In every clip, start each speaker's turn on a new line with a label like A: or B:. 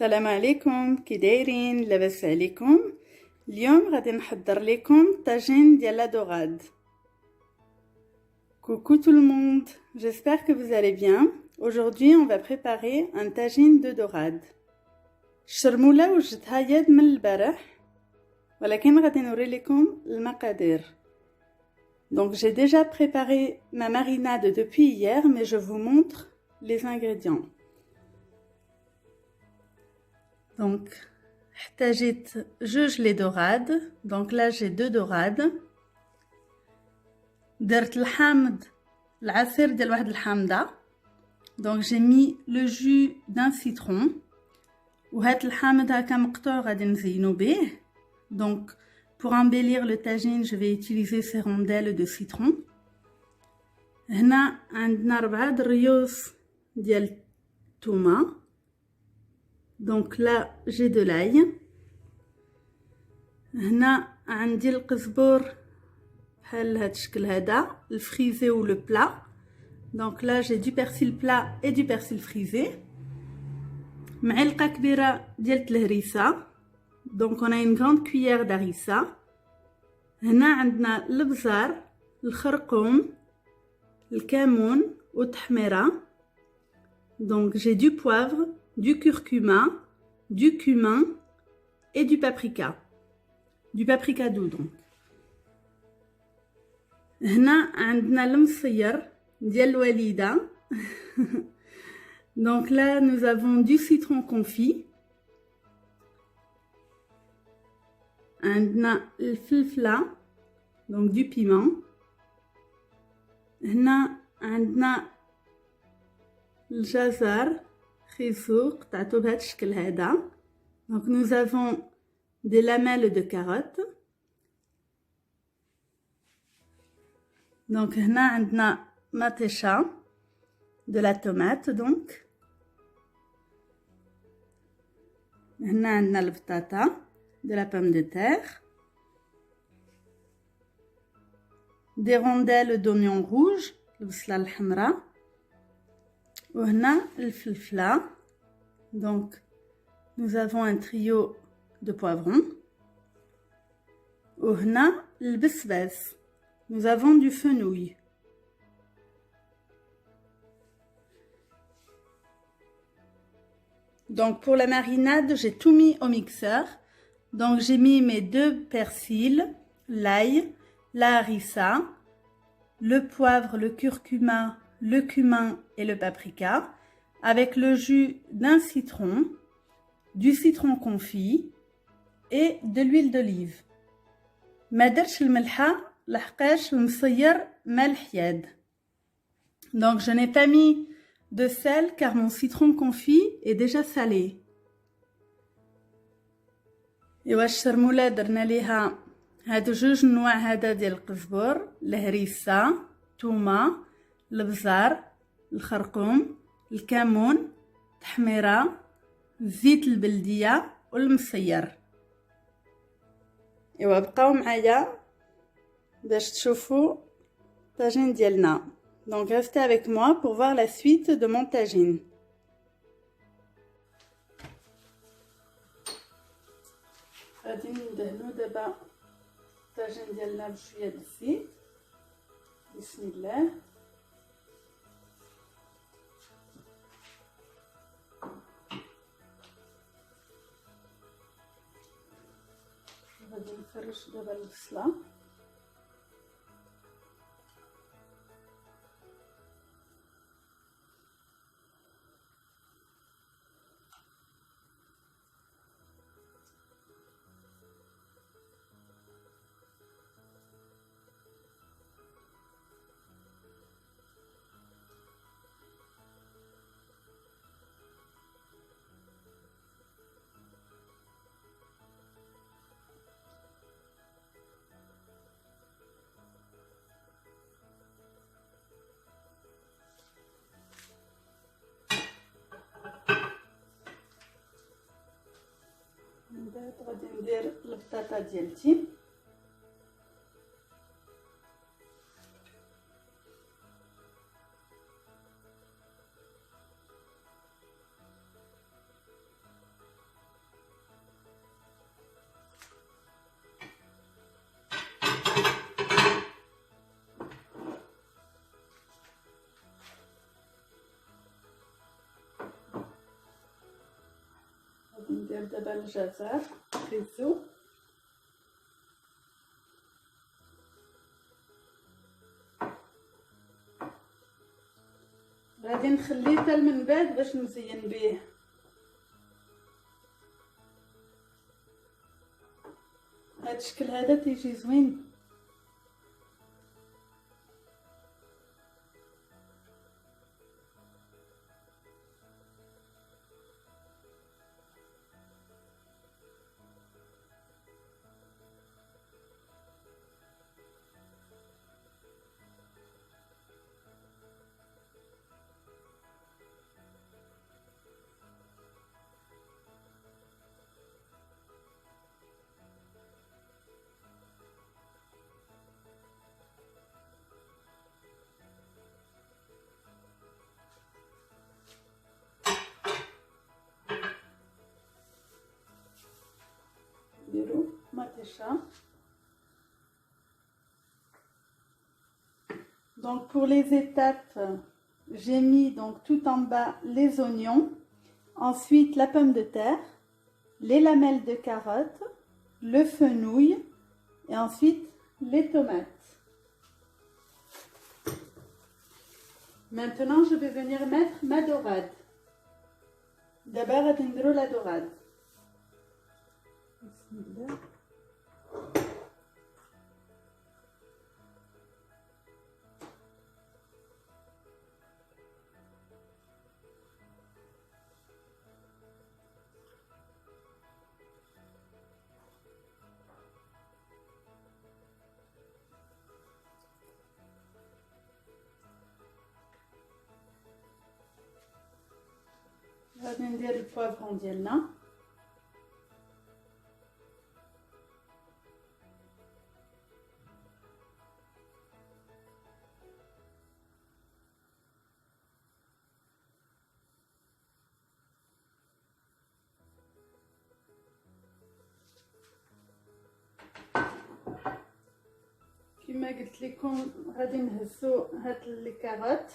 A: السلام عليكم، كي دايرين؟ لاباس عليكم؟ اليوم غادي نحضر لكم طاجين ديال لا دوراد. Coucou tout le monde, j'espère que vous allez bien. Aujourd'hui, on va préparer un tagine de dorade. الشرمولة وجدتها يد من البارح، ولكن غادي نوري لكم المقادير. Donc j'ai déjà préparé ma marinade depuis hier, mais je vous montre les ingrédients. Donc احتاجيت جوج لي دوراد. Donc là j'ai 2 dorades. درت الحامض، العصير ديال واحد الحامضة. Donc j'ai mis le jus d'un citron. وهاد الحامض هكا مقطوع غادي نزينو به. Donc pour embellir le tagine, je vais utiliser ces rondelles de citron. هنا عندنا 4 دريوس ديال الثومة. Donc là j'ai de l'ail. هنا عندي القزبور بحال هاد الشكل هذا، الفريزي و لو بلا. Donc là j'ai du persil plat et du persil frisé. معلقة كبيرة ديال الهريسة. Donc on a une grande cuillère d'harissa. هنا عندنا البزار، الخرقوم، الكمون والتحميرة. Donc j'ai du poivre, du curcuma, du cumin et du paprika. Du paprika doux donc. هنا عندنا المصير ديال الوالدة. Donc là nous avons du citron confit. عندنا الفلفلة donc du piment. هنا عندنا الجزر خيزو قطعتو بهذا الشكل هذا. Donc nous avons des lamelles de carottes. Donc هنا عندنا مطيشة de la tomate donc. هنا عندنا البطاطا de la pomme de terre. Des rondelles d'oignon rouge البصلة الحمراء. وهنا الفلفلة. Donc nous avons un trio de poivrons. وهنا البسباس. Nous avons du fenouil. Donc pour la marinade, j'ai tout mis au mixeur. Donc j'ai mis mes 2 persils, l'ail, la harissa, le poivre, le curcuma, le cumin et le paprika, avec le jus d'un citron, du citron confit et de l'huile d'olive. ما درتش الملحة لحقاش المصير مالح ياد. Donc je n'ai pas mis de sel car mon citron confit est déjà salé. ايوا الشرمولة درنا ليها هادو جوج نوع هذا ديال القزبر، الهريسة، تومة، البزار، الخرقوم، الكمون، تحميرة، زيت البلدية والمصير. ايوا بقاو معايا باش تشوفوا الطاجين ديالنا. Donc restez avec moi pour voir la suite de mon tagine. غادي ندهنو دابا الطاجين ديالنا بشويه د الزيت. بسم الله. غادي نفرش دابا البصله. غادي ندير البطاطا ديالتي. ندير دابا الجزر خيزو. غادي نخليه حتى من بعد باش نزين به. هاد الشكل هذا تيجي زوين. نديرو مطيشة. Donc pour les étapes, j'ai mis donc tout en bas les oignons, ensuite la pomme de terre, les lamelles de carottes, le fenouil et ensuite les tomates. Maintenant je vais venir mettre ma dorade. D'abord غادي نديرو la dorade. Bismillah. غادي ندير البوافرون ديالنا. كما قلت لكم غادي نهزو هاد لي كاروت.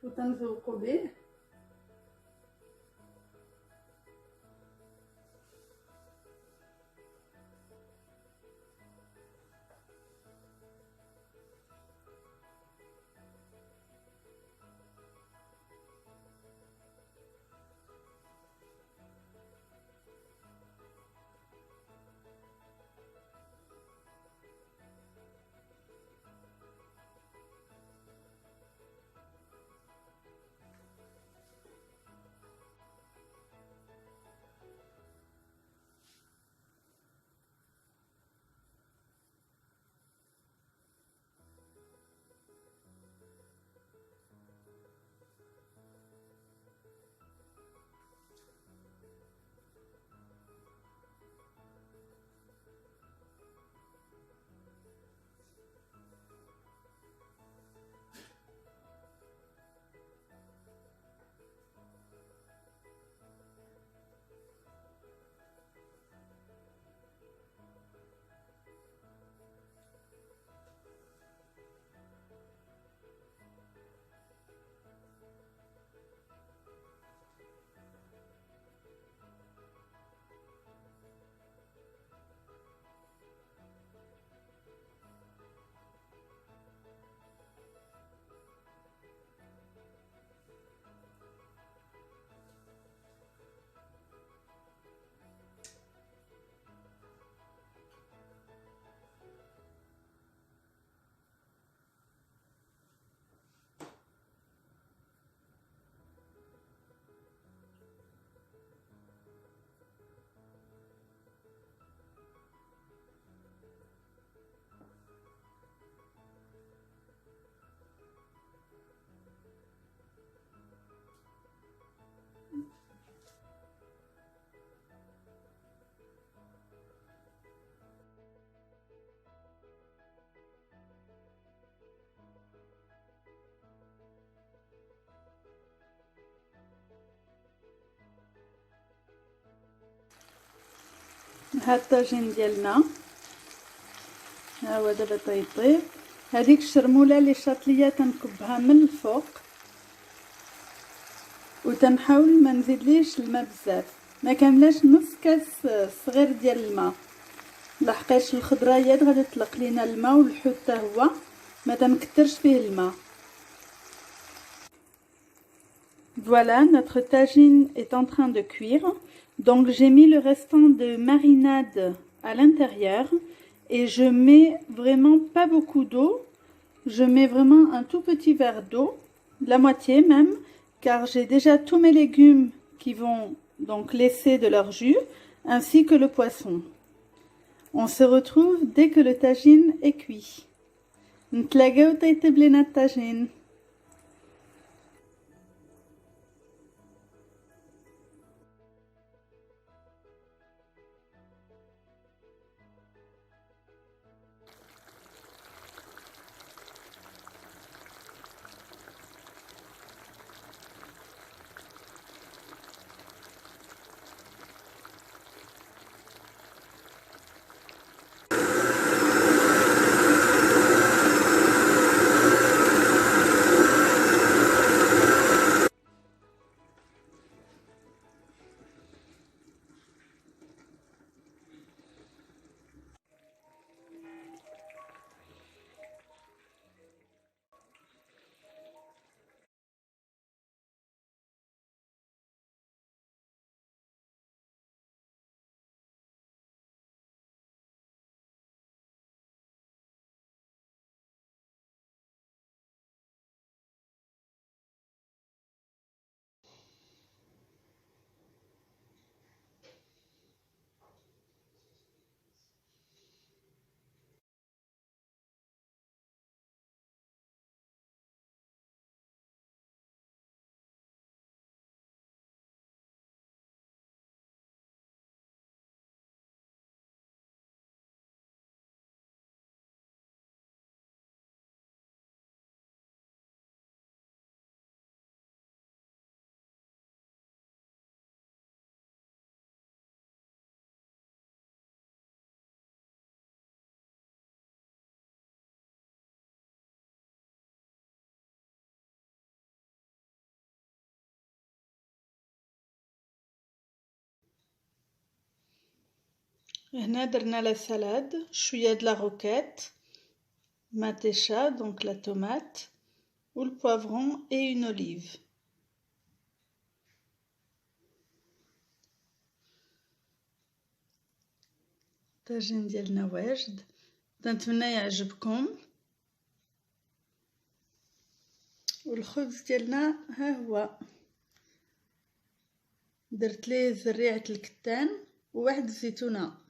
A: وتنذوقوا به. ها الطاجين ديالنا ها هو دابا طيب. هذيك الشرموله اللي شاطليه تنكبها من الفوق وتنحاول ما نزيدليش الماء بزاف، ما كاملاش نص كاس صغير ديال الماء، لحقاش الخضريات غادي تطلق لينا الماء والحوت حتى هو ما تنكثرش فيه الماء. Voilà, notre tagine est en train de cuire. Donc j'ai mis le restant de marinade à l'intérieur et je mets vraiment pas beaucoup d'eau. Je mets vraiment un tout petit verre d'eau, la moitié même, car j'ai déjà tous mes légumes qui vont donc laisser de leur jus, ainsi que le poisson. On se retrouve dès que le tagine est cuit. نتلاقاو طيب لنا الطاجين. هنا درنا لا سالاد، شويه de la roquette, matécha donc la tomate ou le poivron et une olive. الطاجين ديالنا واجد، نتمنى يعجبكم. والخبز ديالنا ها هو، درت ليه زريعه الكتان وواحد الزيتونه.